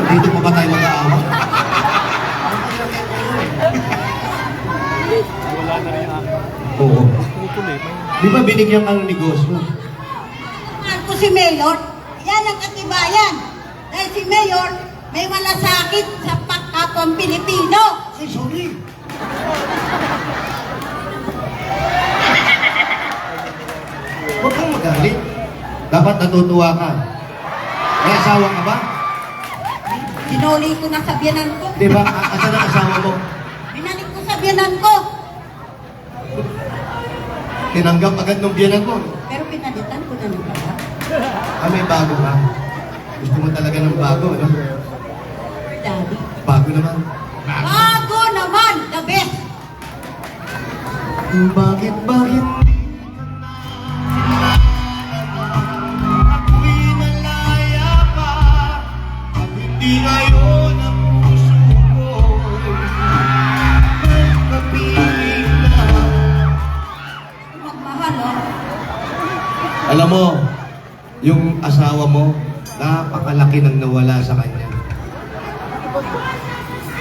Dito pa ba tayo mag-aawa? Wala na rin yung akin. Oo. Tutuloy. Di ba binigyan ka ng negosyo? Mahal ko si Mayor, yan ang katibayan. Dahil si Mayor, may malasakit sa pagkapang Pilipino. Ay, sorry. Huwag kang magalit. Dapat natutuwa ka. May asawa ka ba? Sinuli ko na sa biyanan ko. Di ba? Asan ang asawa mo? Binalik ko sa biyanan ko. Tinanggap agad ng biyanan mo. Pero pinalitan ko na ng baba. Ah, may bago ka. Gusto mo talaga ng bago, ano? Daddy. Bago naman. Bago naman, the best. Bakit ba hindi ako'y nalaya pa at hindi ngayon ang puso ko'y magkapiling na? Magmahal, oh. Alam mo, yung asawa mo, napakalaki ng nawala sa kanya.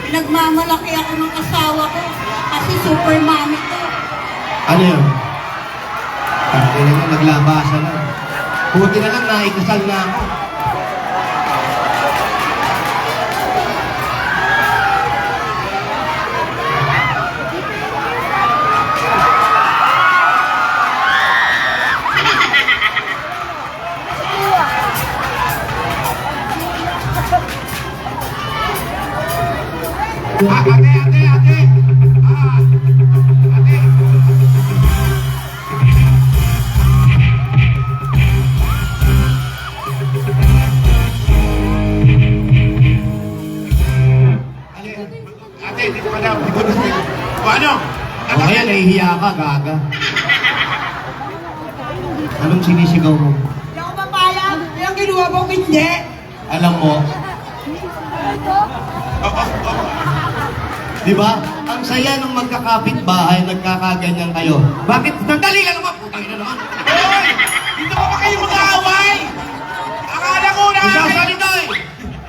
Pinagmamalaki ako ng asawa ko kasi super mommy ko. Ano yun? Kasi na naglabasan na. Buti na lang naikasal na ako. Ate. Ate, dito ka daw. O ano? O kaya nahihiya ka, gaga. Anong sinisigaw mo? Hindi ako papayag. Yung ginawa mo, hindi. Alam mo, di ba? Ang saya ng magkakapit-bahay, nagkakaganyan kayo. Bakit? Nandali lang naman! Putang ina naman! Hoy! Dito pa ba kayo mag-aaway? Akala ko Isasalita eh!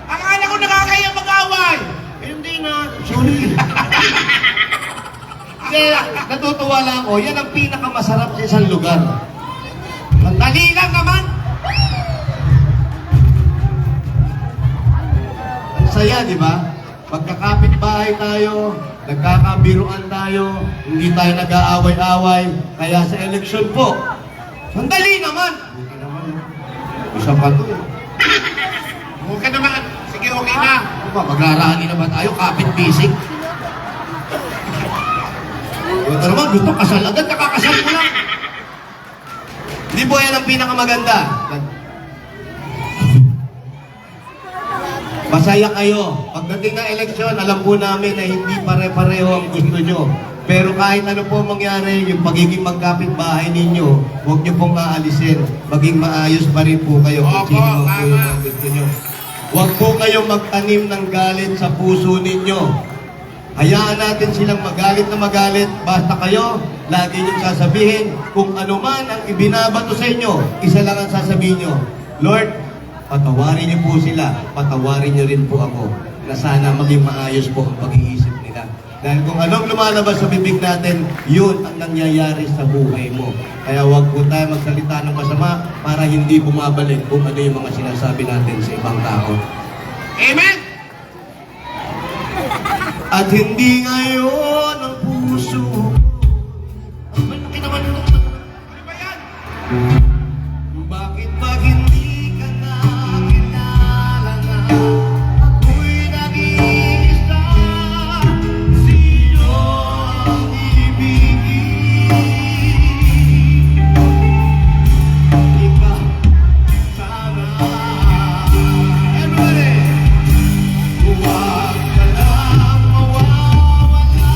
Akala ko nakakaya mag-aaway! Eh, hindi na. Sorry. Kaya, natutuwa lang ako. Yan ang pinakamasarap sa isang lugar. Nandali lang naman! Ang saya, di ba? Pagkakapit-bahay tayo, nagkakabiruan tayo, hindi tayo nag-aaway-away, kaya sa eleksyon po, sandali naman! Buti naman, isa pa to. Huwag ka naman. Sige, okay na. Ano ba, magrarani na ba tayo? Kapit-bisig? Ito naman, gusto kasal agad, nakakasal mo lang. Hindi po yan ang pinakamaganda. Masaya kayo. Pagdating ng eleksyon, alam po namin na hindi pare-pareho ang gusto nyo. Pero kahit ano po mangyari, yung pagiging magkapit-bahay ninyo, huwag nyo pong aalisin. Maging maayos pa rin po kayo kung Opo, sino po tama. yung mga gusto nyo. Huwag po kayong magtanim ng galit sa puso ninyo. Hayaan natin silang magalit na magalit. Basta kayo, lagi niyong sasabihin kung ano man ang ibinabato sa inyo, isa lang ang sasabihin nyo. Lord, patawarin niyo po sila, patawarin niyo rin po ako na sana maging maayos po ang pag-iisip nila. Dahil kung anong lumalabas sa bibig natin, yun ang nangyayari sa buhay mo. Kaya huwag po tayo magsalita ng masama para hindi bumabalik kung ano yung mga sinasabi natin sa ibang tao. Amen? At hindi ngayon ang puso. Ang malaki naman ito. Ano ba yan? Bakit ba hindi ka na kilala na ako'y nag-iisa? Sino ang ibigin? Ikaw sana. Everybody! Huwag ka lang mawawala.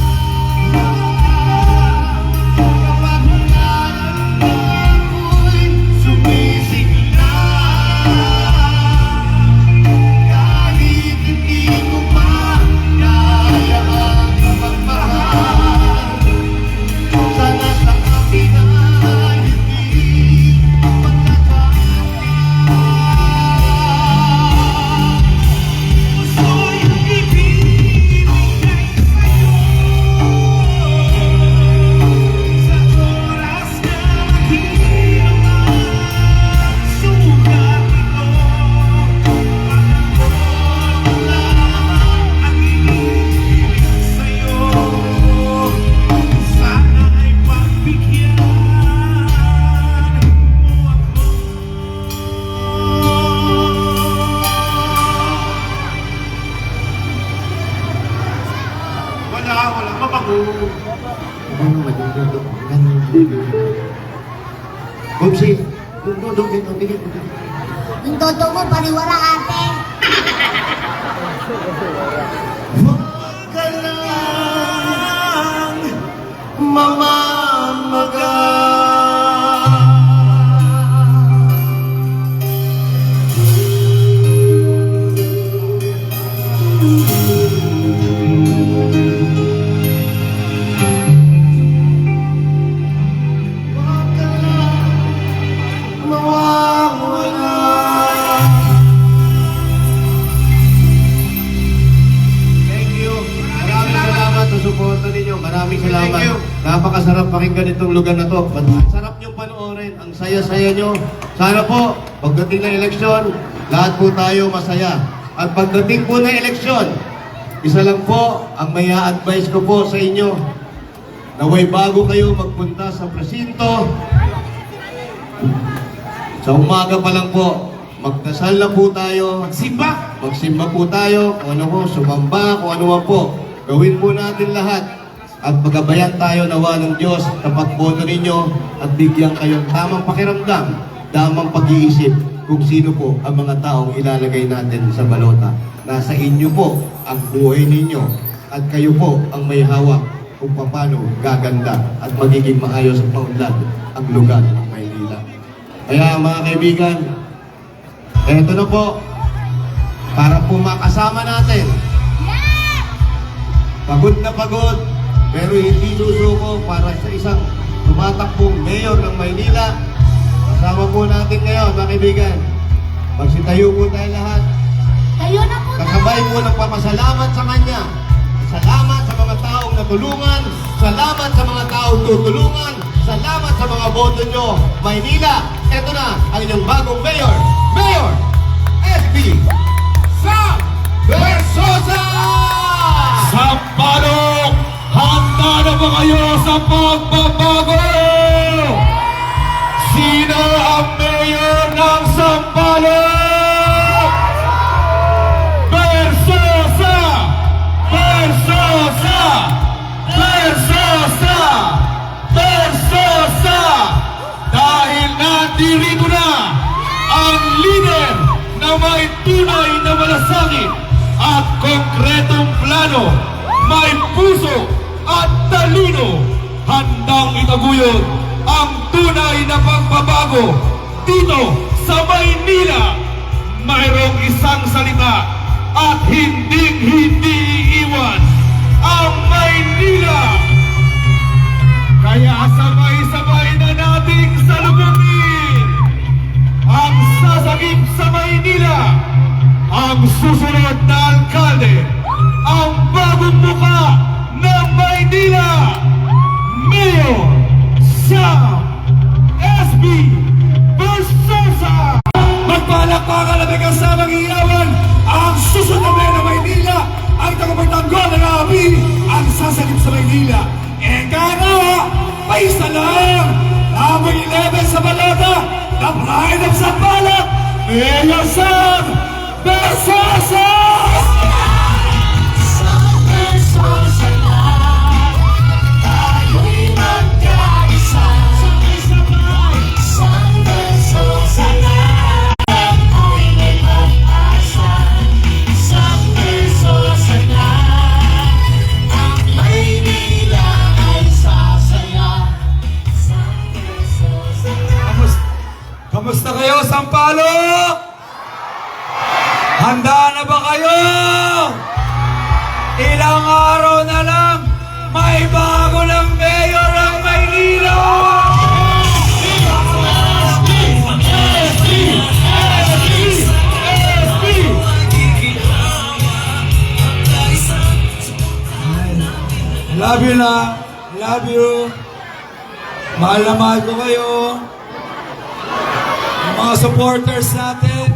Gumsi, dito, bigyan. Yung toto mo, pariwara ate. Huwag ka lang mamamaga. Huwag ka lang mawawala. Thank you. Maraming salamat sa suporta ninyo. Maraming salamat. Thank you. Napakasarap pakinggan itong lugar na to. Ang sarap niyong panoorin. Ang saya-saya nyo. Sana po, pagdating ng eleksyon, lahat po tayo masaya. At pagdating po ng eleksyon, isa lang po ang may advice ko po sa inyo. Naway bago kayo magpunta sa presinto, sa umaga pa lang po, magdasal na po tayo. Magsimba! Magsimba po tayo, kung ano po, sumamba, kung ano man po. Gawin po natin lahat. At magabayan tayo nawa ng Diyos sa pagboto ninyo at bigyan kayong tamang pakiramdam, tamang pag-iisip kung sino po ang mga taong ilalagay natin sa balota. Nasa inyo po ang buhay ninyo at kayo po ang may hawak kung paano gaganda at magiging maayos at maunlad ang lugar ng Maynila. Kaya mga kaibigan, eto na po, para po makasama natin. Pagod na pagod, pero hindi susuko para sa isang tumatakbong mayor ng Maynila. Kasama po natin ngayon, mga kaibigan. Magsitayo po tayo lahat. Kayo na po Kasabay po ng papasalamat sa kanya. Salamat sa mga taong natulungan. Salamat sa mga taong tutulungan. Salamat sa mga boto nyo. Maynila, eto na ang inyong bagong mayor. Mayor SB Sam Versosa! Sampalok! Handa na ba kayo sa pagbabago? Sino ang mayor ng Sampalok? Versosa! Versosa! Versosa! Versosa! Dahil nandirito na ang leader na may tunay na malasakit at konkretong plano, may puso at talino, handang itaguyod ang tunay na pagbabago dito sa Maynila. Mayroong isang salita at hindi iiwan ang Maynila. Kaya sabay-sabay na nating salubungin ang sasagip sa Maynila, ang susunod na alkalde, ang bagong muka ng Maynila, Mayor Sam SB Versosa! Magpalakpakan na may kasamang iyawan ang susunod na mayor ng Maynila, ang tagapagtanggol ng API, ang sasagip sa Maynila. Eka nga, may isa lang, number 11 sa balota, the pride of Sampaloc, Mayor Sam Versosa! Kamusta kayo, Sampalok? Handa na ba kayo? Ilang araw na lang, may bago ng mayor ang Maynila! Love you na. Love you. Mahal na mahal ko kayo. Yung mga supporters natin.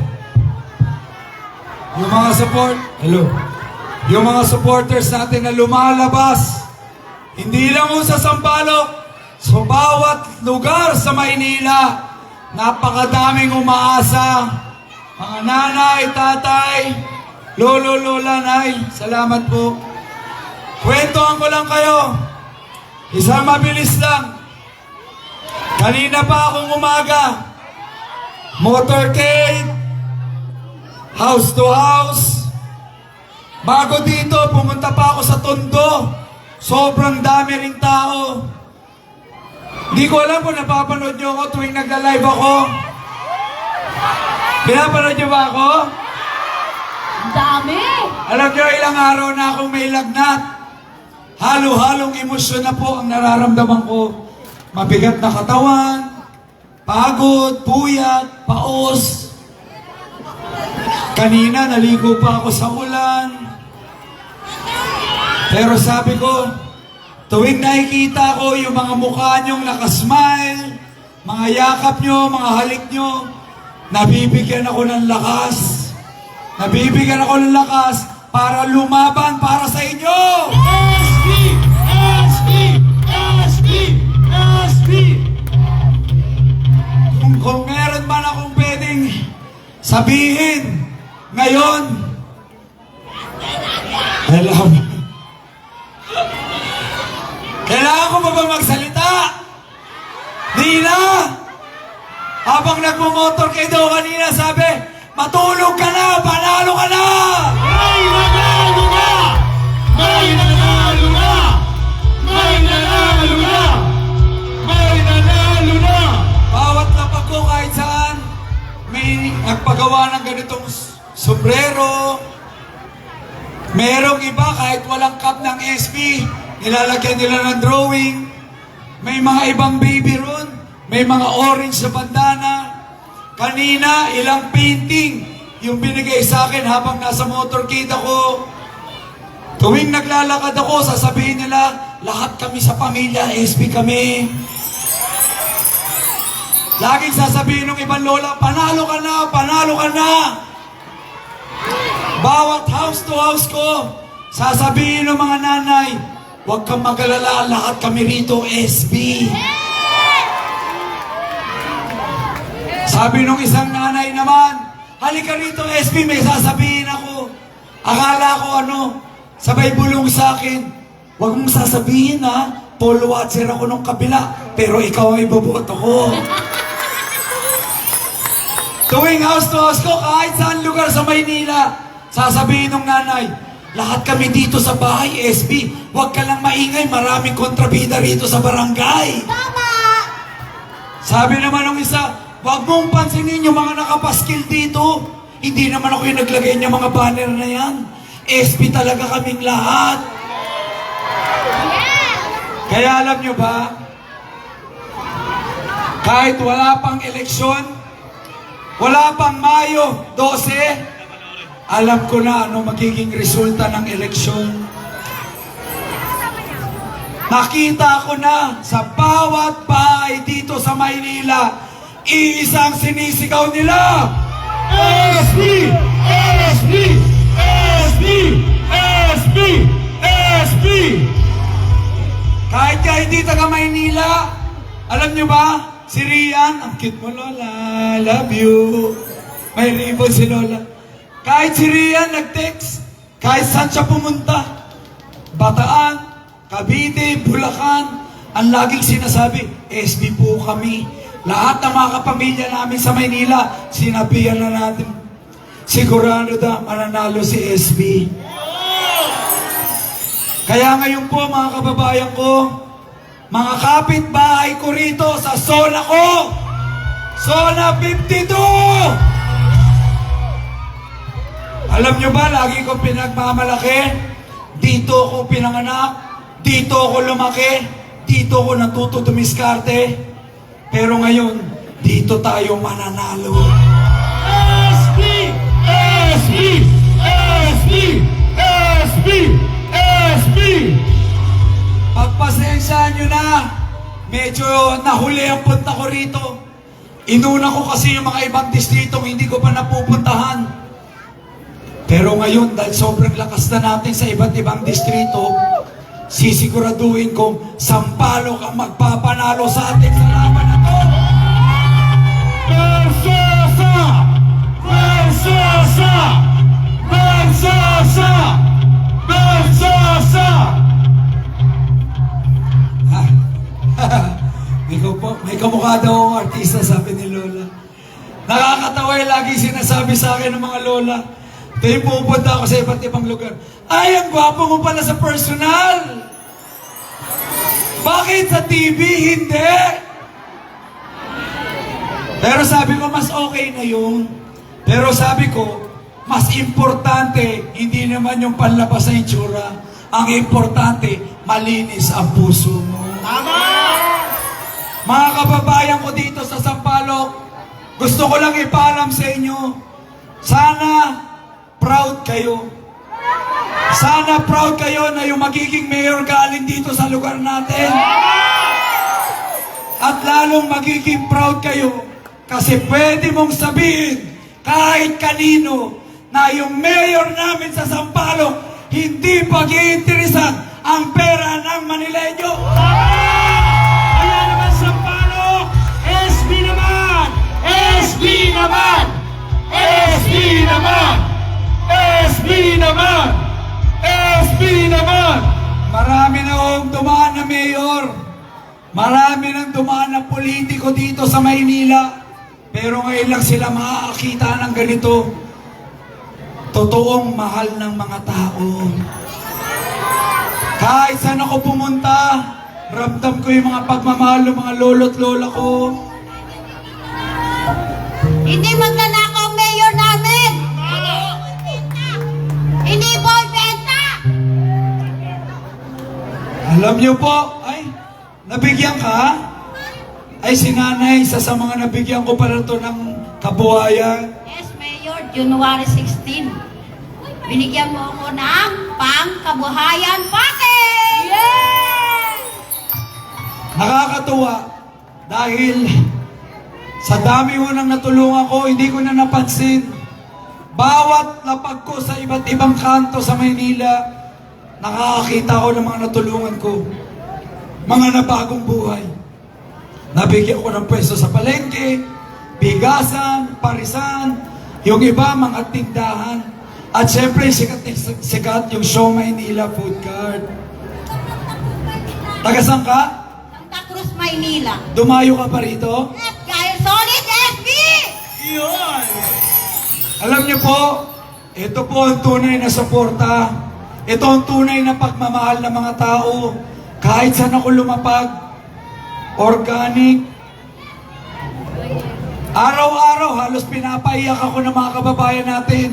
Yung mga supporters natin na lumalabas. Hindi lang sa Sampaloc. Sa bawat lugar sa Maynila. Napakadaming umaasa. Mga nanay, tatay, lolo, lola, nay. Salamat po. Kwentuhan ko lang kayo. Isang mabilis lang. Kanina pa akong umaga, motorcade, house to house. Bago dito, pumunta pa ako sa Tondo. Sobrang dami ring tao. Di ko alam kung napapanood nyo ako tuwing nagla-live ako. Pinapanood nyo ba ako? Dami! Alam nyo, ilang araw na akong may lagnat. Halo-halong emosyon na po ang nararamdaman ko. Mabigat na katawan, pagod, puyat, paos. Kanina, naligo pa ako sa ulan. Pero sabi ko, tuwing nakikita ko yung mga mukha nyong nakasmile, mga yakap nyo, mga halik nyo, nabibigyan ako ng lakas. Nabibigyan ako ng lakas para lumaban para sa inyo! SB! SB! SB! SB! Kung meron man akong pwedeng sabihin ngayon, kailangan ko ba ba magsalita? Di na! Habang nagmumotor kayo daw kanina, sabi, matulog ka na! Panalo ka na! May nanalo na! May nanalo na! May nanalo na! May nanalo na! Bawat lapag ko kahit saan, may nagpagawa ng ganitong sombrero. Merong iba kahit walang cup ng SP, nilalagyan nila ng drawing. May mga ibang baby ron, may mga orange na bandana. Kanina, ilang painting yung binigay sa akin habang nasa motorcade ako. Tuwing naglalakad ako, sasabihin nila, lahat kami sa pamilya, SP kami. Laging sasabihin ng ibang lola, panalo ka na, panalo ka na. Bawat house to house ko, sasabihin ng mga nanay, huwag kang magalala, lahat kami rito, SB. Sabi nung isang nanay naman, halika rito, SB, may sasabihin ako. Akala ko sabay bulong sa akin, huwag mong sasabihin ha, Paul Watcher ako nung kabila, pero ikaw ay boboto ko. Tuwing house to house ko, kahit saan lugar sa Maynila, sasabihin ng nanay, lahat kami dito sa bahay, SB, huwag ka lang maingay, maraming kontrabida rito sa barangay. Tama! Sabi naman ng isa, huwag mong pansinin yung mga nakapaskil dito. Hindi naman ako yung naglagay niya mga banner na yan. SB talaga kaming lahat. Kaya alam nyo ba, kahit wala pang eleksyon, wala pang Mayo 12, alam ko na ano magiging resulta ng eleksyon. Nakita ko na sa bawat bahay dito sa Maynila, iisang sinisigaw nila. SB! SB! SB! SB! SB! Kahit ka hindi taga Maynila, alam nyo ba, si Rian, ang cute mo Lola, love you. May ribbon si Lola. Kahit si Rian nag-text, kahit saan siya pumunta, Bataan, Cavite, Bulacan, ang laging sinasabi, SB po kami. Lahat ng mga kapamilya namin sa Maynila, sinabihan na natin, sigurado na mananalo si SB. Kaya ngayon po mga kababayan ko, mga kapitbahay ko rito sa zona ko, Zona 52! Alam nyo ba, lagi ko pinagmamalaki, dito ako pinanganak, dito ako lumaki, dito ako natuto dumiskarte, pero ngayon, dito tayo mananalo. SB! SB! SB! SB! SB! Pagpasensyahan nyo na, medyo nahuli ang punta ko rito. Inuna ko kasi yung mga ibang distritong hindi ko pa napupuntahan. Pero ngayon, dahil sobrang lakas na natin sa iba't ibang distrito, sisiguraduhin kong Sampaloc ang magpapanalo sa atin sa laban na to. Bersasa! Bersasa! Bersasa! Bersasa! May kamukha kaya lagi sinasabi sa akin ng mga lola, tuwing pupunta ako sa iba't ibang lugar, ay, ang gwapo mo pala sa personal. Bakit sa TV hindi? Pero sabi ko, mas okay na yun. Pero sabi ko, mas importante, hindi naman yung panlabas na itsura. Ang importante, malinis ang puso mo. Tama! Mga kababayan ko dito sa Sampaloc, gusto ko lang ipaalam sa inyo, sana proud kayo. Sana proud kayo na yung magiging mayor galing dito sa lugar natin. At lalong magiging proud kayo kasi pwede mong sabihin kahit kanino na yung mayor namin sa Sampaloc hindi pag-iinteresan ang pera ng Manileño. Kaya naman Sampaloc, SB naman! SB naman! SB naman! SB naman! SB naman! Marami na akong dumaan na mayor. Marami nang dumaan na politiko dito sa Maynila. Pero ngayon lang sila makakakita ng ganito. Totoong mahal ng mga tao. Kahit saan ako pumunta, ramdam ko yung mga pagmamahal ng mga lolo't lola ko. Hindi magnanakaw ang mayor namin. Hindi po benta. Alam niyo po, ay, nabigyan ka? Ay, si nanay, isa sa mga nabigyan ko pala to ng kabuhayan. Yes, Mayor, January 16. Binigyan mo ako ng pangkabuhayan package! Yes! Nakakatuwa dahil sa dami ko nang natulungan ko, hindi ko na napansin. Bawat lapag ko sa iba't ibang kanto sa Maynila, nakakakita ko ng mga natulungan ko. Mga nabagong buhay. Nabigyan ko ng pwesto sa palengke, bigasan, parisan, yung iba mga tindahan. At syempre, sikat yung Show Maynila Food Card. Taga-saan ka? Santa Cruz, Maynila. Dumayo ka pa rito? At Kyle Solid SB! Yun! Alam niyo po, ito po ang tunay na suporta. Ito ang tunay na pagmamahal ng mga tao. Kahit saan ako lumapag, organic. Araw-araw, halos pinapaiyak ako ng mga kababayan natin.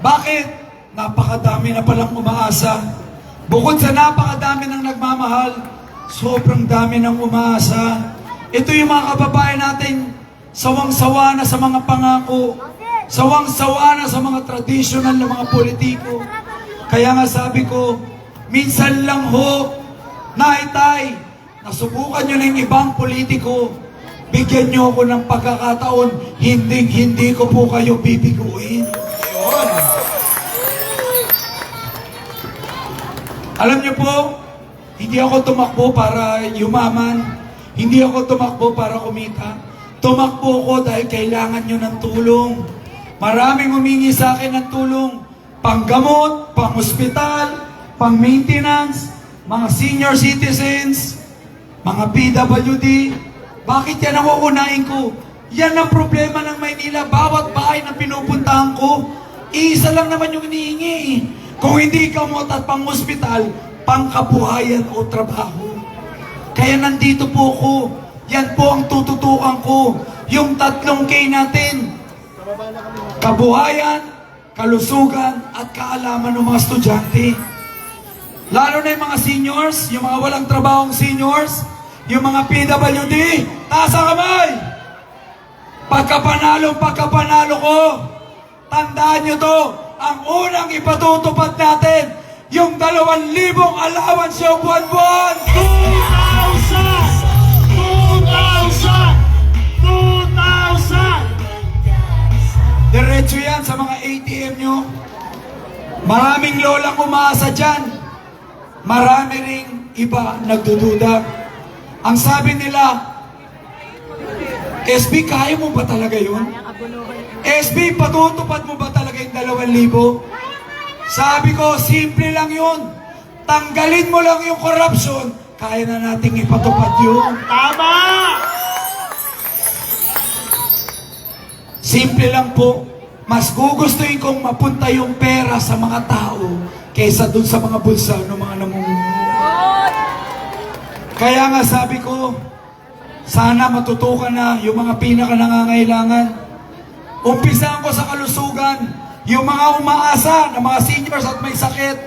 Bakit? Napakadami na palang umaasa. Bukod sa napakadami ng nagmamahal, sobrang dami ng umaasa. Ito yung mga kababayan natin, sawang-sawa na sa mga pangako, sawang-sawa na sa mga traditional na mga politiko. Kaya nga sabi ko, minsan lang ho, naitay, nasubukan nyo na yung ibang politiko, bigyan nyo ako ng pagkakataon, hindi ko po kayo bibiguin. Alam niyo po, hindi ako tumakbo para yumaman, hindi ako tumakbo para kumita. Tumakbo ko dahil kailangan nyo ng tulong. Maraming humingi sa akin ng tulong, panggamot, pang-hospital, pang-maintenance, mga senior citizens, mga PWD. Bakit yan ang uunahin ko? Yan ang problema ng Maynila. Bawat bahay na pinupuntahan ko, isa lang naman yung hinihingi. Kung hindi gamot at pang-hospital, pangkabuhayan o trabaho. Kaya nandito po ako. Yan po ang tututukan ko. Yung 3K natin. Kabuhayan, kalusugan, at kaalaman ng mga estudyante. Lalo na yung mga seniors, yung mga walang trabahong seniors, yung mga PWD, taas ang kamay! Pagkapanalo ko, tandaan nyo to, ang unang ipatutupad natin, yung 2,000 allowance yung buwan-buwan! 2,000! Diretso yan sa mga ATM nyo. Maraming lolang umaasa dyan. Marami ring iba nagdududa. Ang sabi nila, SB, kaya mo ba talaga yun? SB, patutupad mo ba talaga yung 2,000? Sabi ko, simple lang yun. Tanggalin mo lang yung corruption, kaya na nating ipatupad yun. Tama! Simple lang po, mas gugustuhin kong mapunta yung pera sa mga tao kaysa dun sa mga bulsa ng mga namumuno. Kaya nga sabi ko, sana matutukan na yung mga pinaka nangangailangan. Umpisahan ko sa kalusugan, yung mga umaasa na mga seniors at may sakit,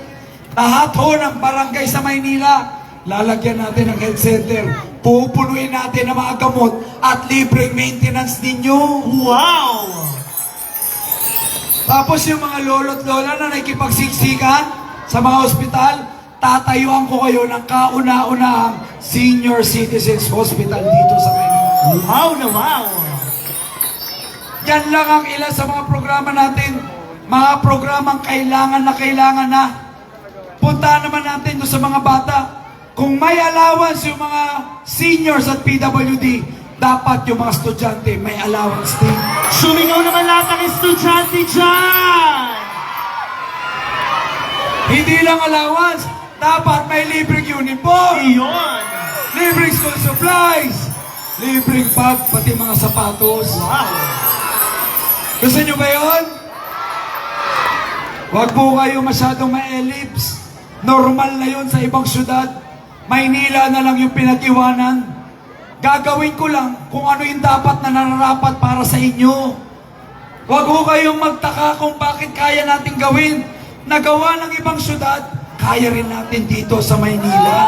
lahat ho ng barangay sa Maynila, lalagyan natin ng health center. Pupunuin natin ang mga gamot at libreng maintenance ninyo. Wow! Tapos yung mga lolo't lola na nakikipagsiksikan sa mga ospital, tatayuan ko kayo ng kauna-unahang Senior Citizens Hospital dito sa Maynila. Wow na wow! Yan lang ang ilan sa mga programa natin. Mga programang kailangan na. Punta naman natin doon sa mga bata. Kung may allowance yung mga seniors at PWD, dapat yung mga estudyante may allowance din. Sumingaw naman lahat ng estudyante dyan! Hindi lang allowance, dapat may libreng uniform, Iyon! libreng school supplies, libreng bag, pati mga sapatos. Wow! Gusto nyo ba yun? Huwag po kayo masyadong ma-ellipse. Normal na yun sa ibang syudad. Maynila na lang yung pinag-iwanan. Gagawin ko lang kung ano yung dapat na nararapat para sa inyo. Huwag po kayong magtaka kung bakit kaya natin gawin. Nagawa ng ibang syudad, kaya rin natin dito sa Maynila.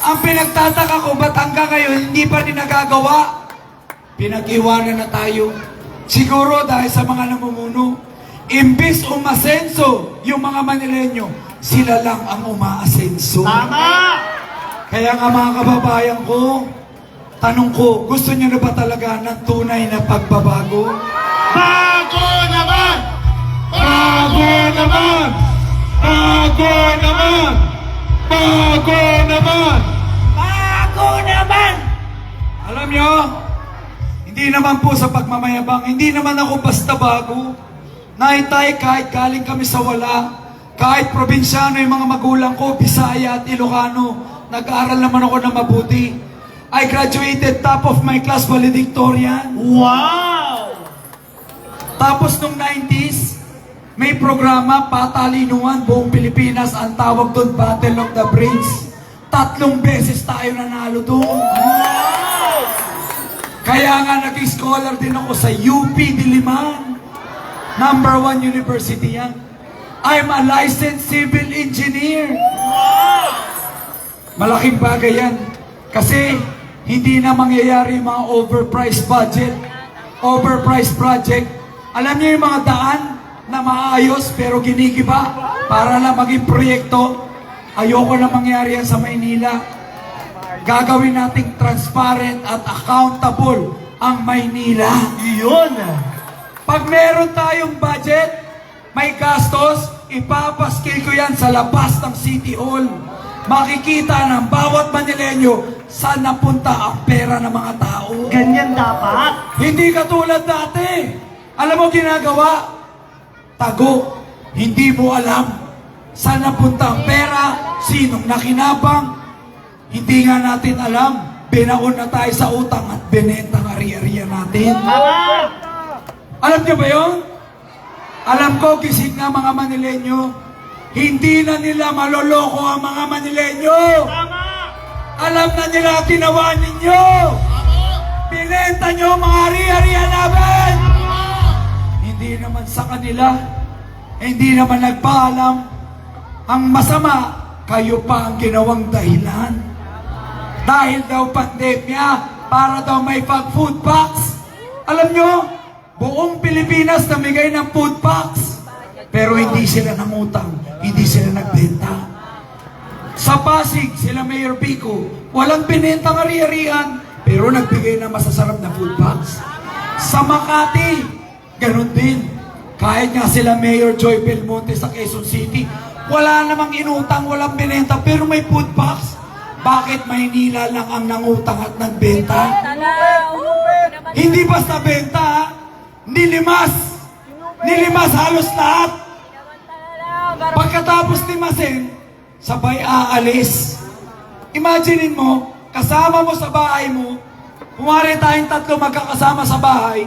Ang pinagtataka ko, ba't hanggang ngayon hindi pa rin nagagawa? Pinag-iwanan na tayo. Siguro dahil sa mga namumuno, imbis umasenso yung mga Manileño, sila lang ang umaasenso. Tama! Kaya nga mga kababayan ko, tanong ko, gusto niyo na ba talaga ng tunay na pagbabago? Bago naman! Bago naman! Bago naman! Bago naman! Bago naman! Alam niyo, hindi naman po sa pagmamayabang, hindi naman ako basta bago. Naitay, kahit galing kami sa wala, kahit probinsyano yung mga magulang ko, Bisaya at Ilocano, nag-aaral naman ako na mabuti. I graduated top of my class valedictorian. Wow! Tapos nung 90s, may programa, patalinuhan, buong Pilipinas, ang tawag doon, Battle of the Brains. 3 beses tayo nanalo doon. Kaya nga naging scholar din ako sa UP Diliman. #1 university yan. I'm a licensed civil engineer. Malaking bagay yan. Kasi hindi na mangyayari yung mga overpriced budget, overpriced project. Alam niyo yung mga daan na maayos pero ginigiba para lang maging proyekto. Ayoko na mangyari yan sa Maynila. Gagawin nating transparent at accountable ang Maynila. Iyon! Pag meron tayong budget, may gastos, ipapaskil ko yan sa labas ng City Hall. Makikita ng bawat Manileño saan napunta ang pera ng mga tao. Ganyan dapat! Hindi katulad dati. Alam mo ginagawa? Tago. Hindi mo alam saan napunta ang pera, sinong nakinabang. Hindi nga natin alam. Binaon na tayo sa utang at binenta ang ari-ariya natin. Tama! Alam niyo ba yun? Alam ko, gising na mga Manileño. Hindi na nila maloloko ang mga Manileño. Tama! Alam na nila ang ginawa ninyo. Binenta nyo ang mga ari-ariya namin. Hindi naman sa kanila. Hindi naman nagpaalam. Ang masama, kayo pa ang ginawang dahilan. Dahil daw pandemya, para daw may food packs. Alam nyo, buong Pilipinas namigay ng food packs. Pero hindi sila nangutang, hindi sila nagbenta. Sa Pasig, sila Mayor Pico, walang binentang ari-arian, pero nagbigay ng masasarap na food packs. Sa Makati, ganun din. Kahit nga sila Mayor Joy Belmonte sa Quezon City, wala namang inutang, walang binenta, pero may food packs. Bakit Maynila lang ang nangutang at nagbenta? Hindi basta benta, ha? Nilimas. Nilimas halos lahat. Pagkatapos limasin, sabay aalis. Imaginein mo, kasama mo sa bahay mo, kumari tayong 3 magkakasama sa bahay,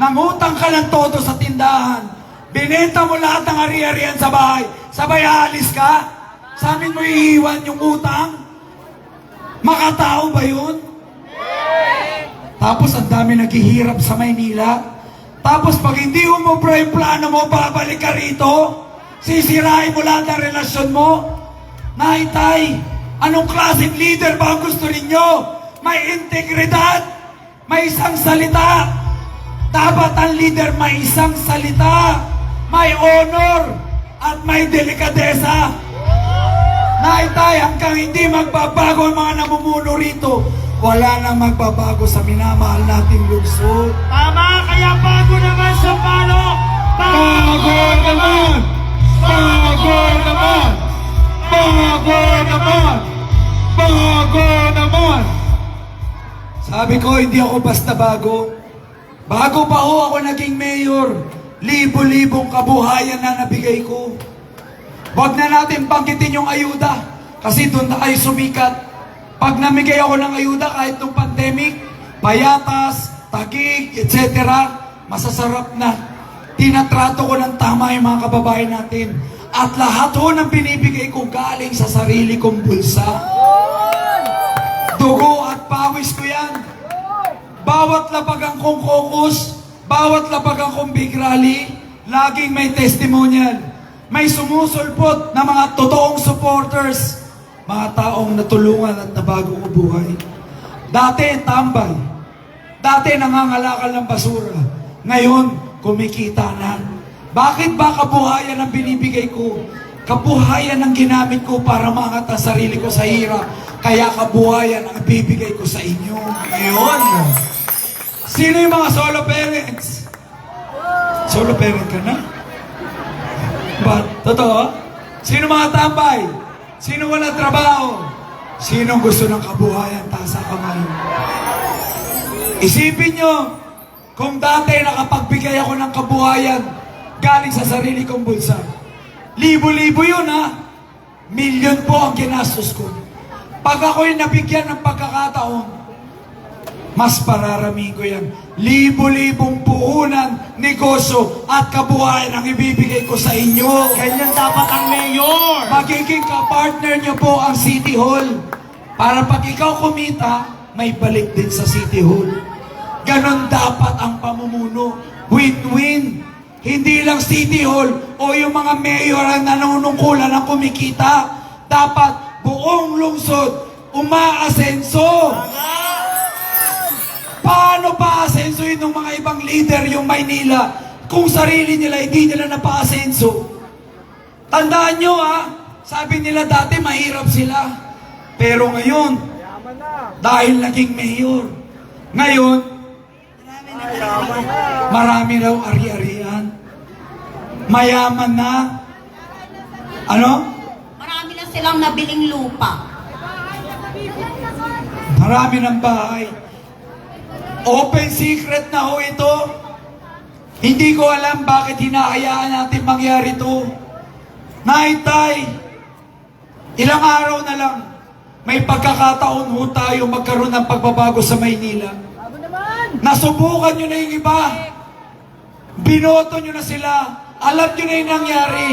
Nangutang ka ng todo sa tindahan. Binenta mo lahat ng ari-arian sa bahay. Sabay aalis ka? Sa amin mo iiwan yung utang? Makatao ba yun? Tapos ang dami naghihirap sa Maynila. Tapos pag hindi umubra yung plano mo, babalik ka rito. Sisirain mo lahat ng relasyon mo. Naitay, anong klaseng leader ba ang gusto ninyo? May integridad, may isang salita. Dapat ang leader may isang salita, may honor, at may delikadesa. Naitay, hanggang hindi magbabago ang mga namumuno rito, wala nang magbabago sa minamahal nating lungsod. Tama, kaya bago naman sa palo! Bago naman! Bago naman! Bago naman! Bago naman! Sabi ko, hindi ako basta bago. Bago pa ho ako naging mayor, libo-libong kabuhayan na nabigay ko. Huwag na natin banggitin yung ayuda, kasi doon na kayo sumikat. Pag namigay ako ng ayuda kahit nung pandemic, payatas, tagig, etc., masasarap na. Tinatrato ko ng tama yung mga kababayan natin. At lahat ho ng binibigay ko galing sa sarili kong bulsa. Dugo at pawis ko yan. Bawat labagang kong caucus, bawat labagang kong big rally, laging may testimonial. May sumusulpot na mga totoong supporters. Mga taong natulungan at nabago ko buhay. Dati tambay. Dati nangangalakal ng basura. Ngayon, kumikita na. Bakit ba kabuhayan ang binibigay ko? Kabuhayan ang ginamit ko para maangat ang sarili ko sa hirap. Kaya kabuhayan ang bibigay ko sa inyo. Ngayon, sino yung mga solo parents? Solo parent ka na? Ba, totoo? Sino mga tambay? Sino wala trabaho? Sino gusto ng kabuhayan? Taas ang kamay. Isipin nyo, kung dati nakapagbigay ako ng kabuhayan galing sa sarili kong bulsa, libo-libo yun ha. Milyon po ang ginastos ko. Pag ako'y nabigyan ng pagkakataon, mas pararamihin ko yan. Libo-libong puhunan, negosyo at kabuhayan ang ibibigay ko sa inyo. Ganyan dapat ang mayor! Magiging kapartner niyo po ang City Hall. Para pag ikaw kumita, may balik din sa City Hall. Ganon dapat ang pamumuno. Win-win. Hindi lang City Hall o yung mga mayor ang nanunungkulan ng kumikita. Dapat buong lungsod umaasenso. Paano pa asensoin ng mga ibang leader yung Maynila kung sarili nila hindi nila napaasenso? Tandaan nyo ha, sabi nila dati mahirap sila. Pero ngayon, dahil naging mayor, ngayon, marami raw ari-arian. Mayaman na. Ano? Marami na silang nabiling lupa. Marami ng bahay. Open secret na ho ito. Hindi ko alam bakit hinahayaan natin mangyari ito. Naitay, ilang araw na lang, may pagkakataon ho tayo magkaroon ng pagbabago sa Maynila. Nasubukan nyo na yung iba. Binoto nyo na sila. Alam nyo na yung nangyari.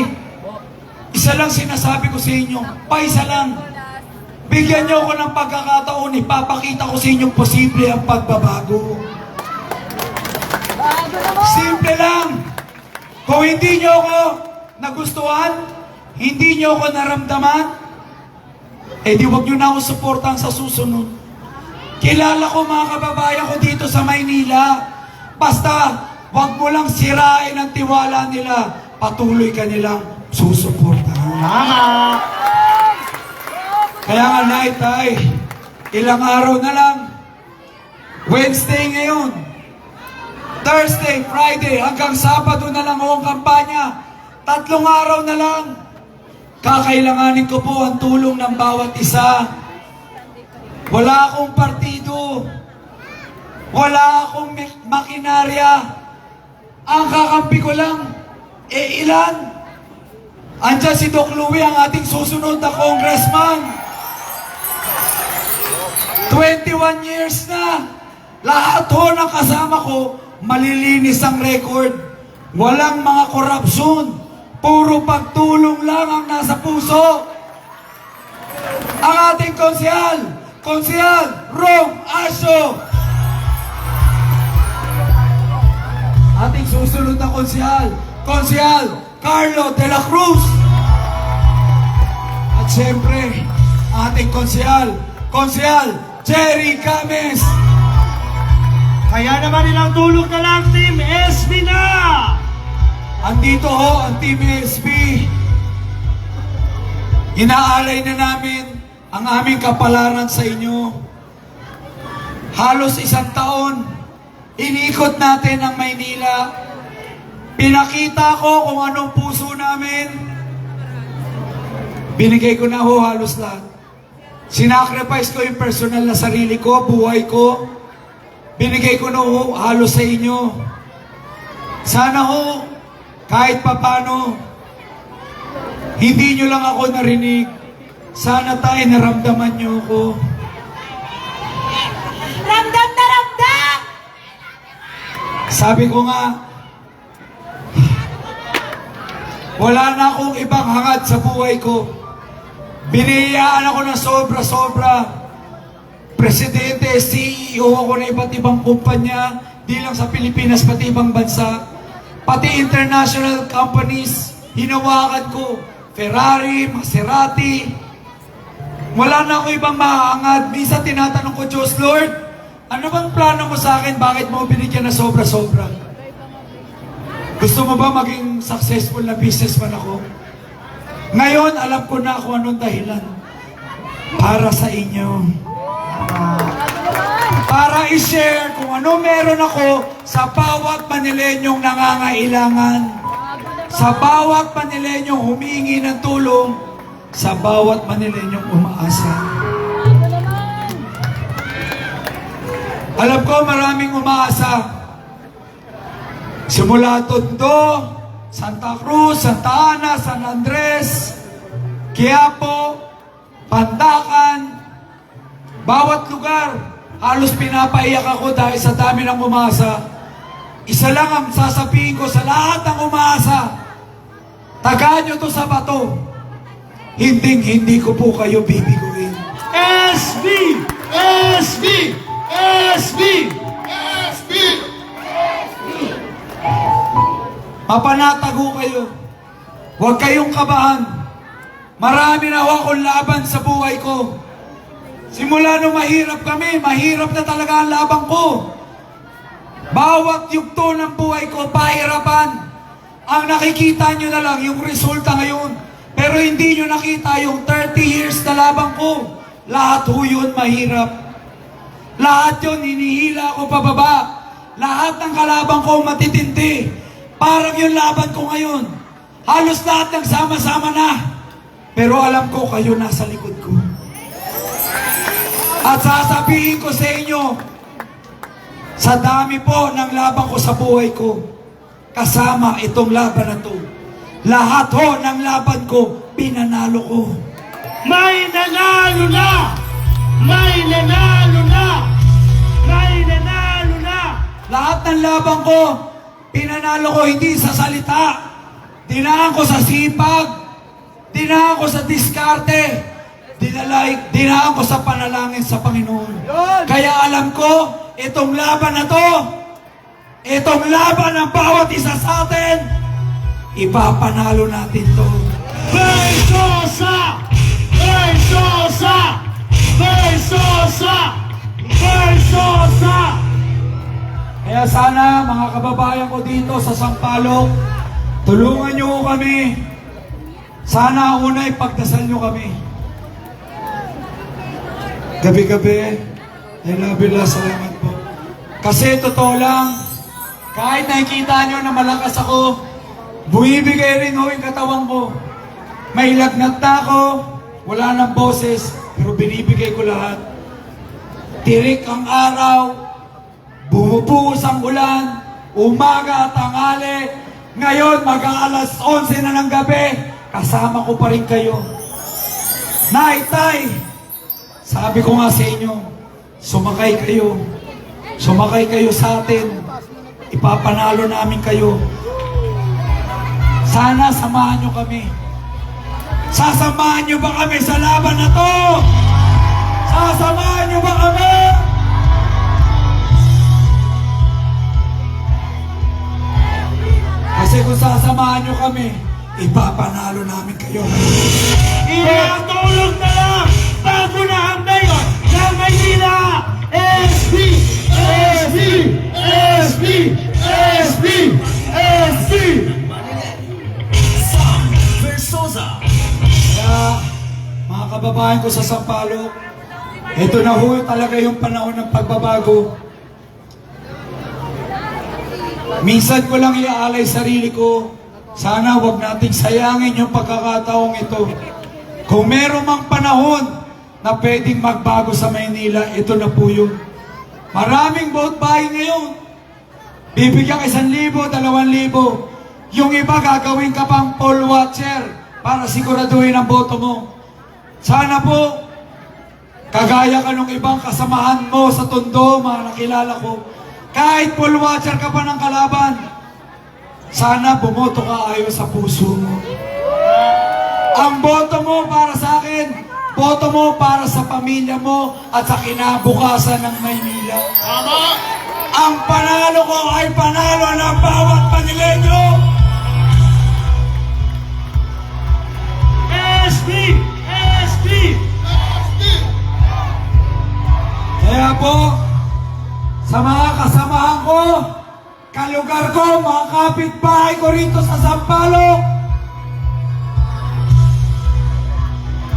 Isa lang sinasabi ko sa inyo, paisa lang. Bigyan niyo ako ng pagkakataon, ipapakita ko sa inyo posible ang pagbabago. Simple lang. Kung hindi niyo ako nagustuhan, hindi niyo ako naramdaman, di wag niyo na ako suportahan sa susunod. Kilala ko mga kababayan ko dito sa Maynila. Basta, wag mo lang sirain ang tiwala nila. Patuloy ka nilang susuportahan. Tama! Kaya nga Naitay, ilang araw na lang. Wednesday ngayon. Thursday, Friday, hanggang Sabado na lang ang kampanya. 3 araw na lang. Kakailanganin ko po ang tulong ng bawat isa. Wala akong partido. Wala akong makinarya. Ang kakampi ko lang, ilan? Andiyan si Doc Louie, ang ating susunod na congressman. 21 years na. Lahat ho ng kasama ko, malilinis ang record. Walang mga korupsyon. Puro pagtulong lang ang nasa puso. Ang ating Konsehal Rom Asio. Ating susunod na Konsehal Carlo de la Cruz. At siyempre, ating Konsehal Jerry Cames. Kaya naman ilang tulog na lang, Team SB na! Andito ho ang Team SB. Inaalay na namin ang aming kapalaran sa inyo. Halos 1 taon, iniikot natin ang Maynila. Pinakita ko kung anong puso namin. Binigay ko na ho halos lahat. Sinacrifice ko yung personal na sarili ko, buhay ko. Binigay ko na ho halos sa inyo. Sana ho, kahit papano, hindi nyo lang ako narinig. Sana tayo naramdaman nyo ako. Ramdam na ramdam! Sabi ko nga, wala na akong ibang hangad sa buhay ko. Biniyayaan ako ng sobra-sobra. Presidente, CEO ako ng iba't ibang kumpanya, di lang sa Pilipinas, pati ibang bansa. Pati international companies, hinawakan ko. Ferrari, Maserati. Wala na ako ibang mahangad. Minsan tinatanong ko, Diyos Lord, ano bang plano mo sa akin? Bakit mo binigyan na sobra-sobra? Gusto mo ba maging successful na businessman ako? Ngayon, alam ko na kung anong dahilan. Para sa inyo. Para i-share kung ano meron ako sa bawat Manilenyong nangangailangan. Sa bawat Manilenyong humingi ng tulong. Sa bawat Manilenyong umaasa. Alam ko maraming umaasa. Simula Tondo, Santa Cruz, Santa Ana, San Andres, Quiapo, Pandacan, bawat lugar, halos pinapaiyak ako dahil sa dami ng umasa. Isa lang ang sasabihin ko sa lahat ng umasa, tagaan nyo to sa bato. Hindi ko po kayo bibiguin. SB! SB! SB! SB! Mapanatago kayo. Huwag kayong kabahan. Marami na akong laban sa buhay ko. Simula nung mahirap kami, mahirap na talaga ang laban ko. Bawat yugto ng buhay ko, pahirapan. Ang nakikita nyo na lang yung resulta ngayon. Pero hindi nyo nakita yung 30 years na laban ko. Lahat ho yun mahirap. Lahat yun hinihila ko pababa. Lahat ng kalaban ko matitindi. Parang yung laban ko ngayon. Halos lahat nagsama-sama na. Pero alam ko kayo nasa likod ko. At sasabihin ko sa inyo, sa dami po ng laban ko sa buhay ko, kasama itong laban na to, lahat ho ng laban ko, pinanalo ko. May nanalo na! May nanalo na! May nanalo na! Lahat ng laban ko, pinanalo ko hindi sa salita. Dinaan ko sa sipag. Dinaan ko sa diskarte. Dinaan ko sa panalangin sa Panginoon. Kaya alam ko, itong laban na to, itong laban ng bawat isa sa atin, ipapanalo natin to. Versosa! Versosa! Versosa! Versosa! Kaya sana mga kababayan ko dito sa Sampaloc, tulungan niyo kami. Sana una ipagdasal niyo kami. Gabi-gabi, I love you lang, salamat po. Kasi totoo lang, kahit nakikita niyo na malakas ako, buibigay rin ho yung katawan ko. May lagnat na ako, wala nang boses, pero binibigay ko lahat. Tirik ang araw, bumubuhos ang ulan, umaga at tanghali. Ngayon, mag-aalas 11 na ng gabi, kasama ko pa rin kayo. Tay, sabi ko nga sa inyo, sumakay kayo sa atin. ipapanalo namin kayo. Sana samahan nyo kami. Sasamahan nyo ba kami sa laban na to? Sasamahan nyo ba kami? Kasi kung sasamahan nyo kami, ipapanalo namin kayo. Ihatulog na lang bago na ang mayor ng Maynila! SB! SB! SB! SB! SB! Kaya, mga kababayan ko sa Sampaloc, ito na ho talaga yung panahon ng pagbabago. Minsan ko lang iaalay sarili ko, sana wag nating sayangin yung pagkakataong ito. Kung meron mang panahon na pwedeng magbago sa Maynila, ito na po yun. Maraming vote buying ngayon. Bibigyan 1,000, 2,000. Yung iba gagawin ka pang poll watcher para siguraduhin ang boto mo. Sana po, kagaya ka nung ibang kasamahan mo sa Tondo, mga nakilala ko, kahit poll watcher ka pa ng kalaban, sana bumoto ka ayon sa puso mo. Ang boto mo para sa akin, boto mo para sa pamilya mo at sa kinabukasan ng Maynila. Tama! Ang panalo ko ay panalo ng bawat Manileño. SB! SB! Kaya po, sa mga kasamahan ko, kalugar ko, mga kapitbahay ko rito sa Sampaloc,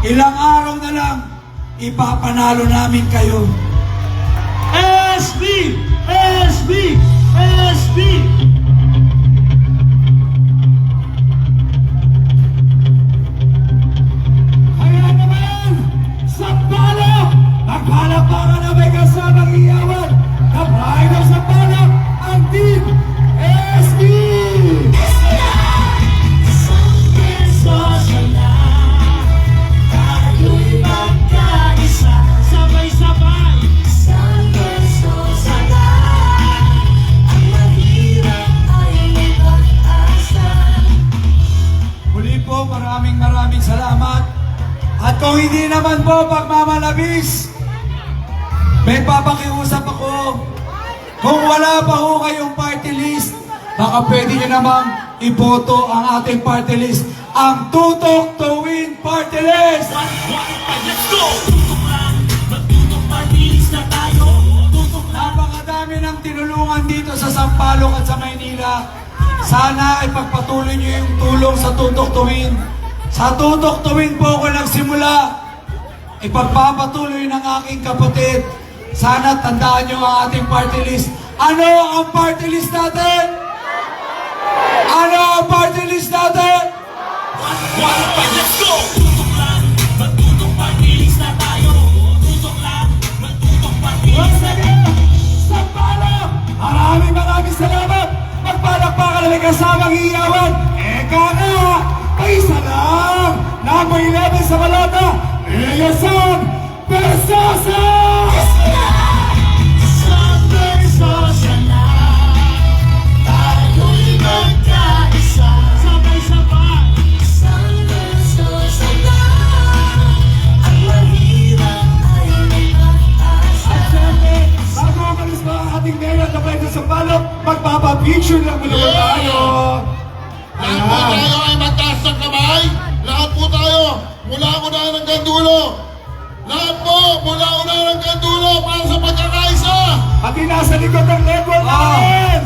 ilang araw na lang, ipapanalo namin kayo. SB! SB! SB! Kaya naman, Sampaloc, nagpalakpakan na may kasamang iyawan na Pride of Sampaloc, ang Team SB! Sabay-sabay! Muli po, maraming salamat. At kung hindi naman po pagmamalabis, may papakiusap ako. Kung wala pa ho kayong party list, baka pwede nyo namang iboto ang ating party list, ang Tutok to Win Party List! Napakadami ng tinulungan dito sa Sampaloc at sa Maynila. Sana ipagpatuloy nyo yung tulong sa Tutok to Win. Sa Tutok to Win po ako nagsimula. Ipagpapatuloy ng aking kapatid. Sana tandaan nyo ang ating party list. Ano ang party list natin? Ano ang party list natin? Once again, Sampaloc! Maraming salamat! Magpalakpakan na may kasamang iyawan! Eka nga! Paisa lang! Number 11 sa balota! Eliason Versosa! Sabay-sabay! Bago umalis pa ang ating mayor na pwede sa Sampaloc, magpapapicture lang muna tayo! Lahat po tayo ay mataas ng kamay. Lahat po tayo mula unahan hanggang dulo. Lahat po mula unahan hanggang dulo para sa pagkakaisa. At yung nasa likod ng level natin!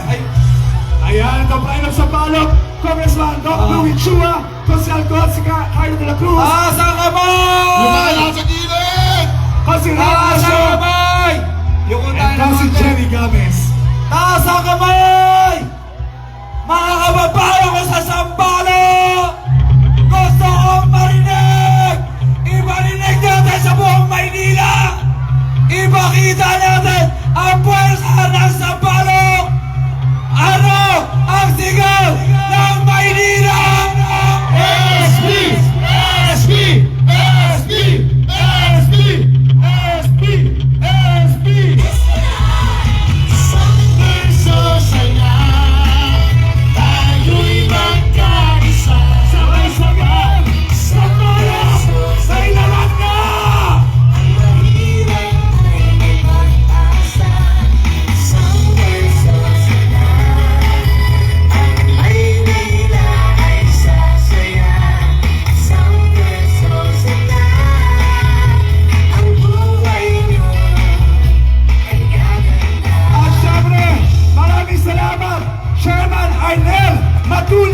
Ayan, the Pride of Sampaloc, Congressman Dr. Louie Chua, Consel Gonzaga, Carlo de la Cruz. Taas ang Yung mga kamay! nasa gilid. Taas ang kamay! Yung si Jenny Gomez. Taas ang kamay! Mga kababayan ko sa Sampaloc! Gusto kong marinig! Ibarinig natin sa buong Maynila! Ipakita natin ang puwersa ng Sampaloc! Ano ang sigaw ng Maynila? SB! SB! SB! SB! SB! SB! salamat, Chairman Arnel Matula.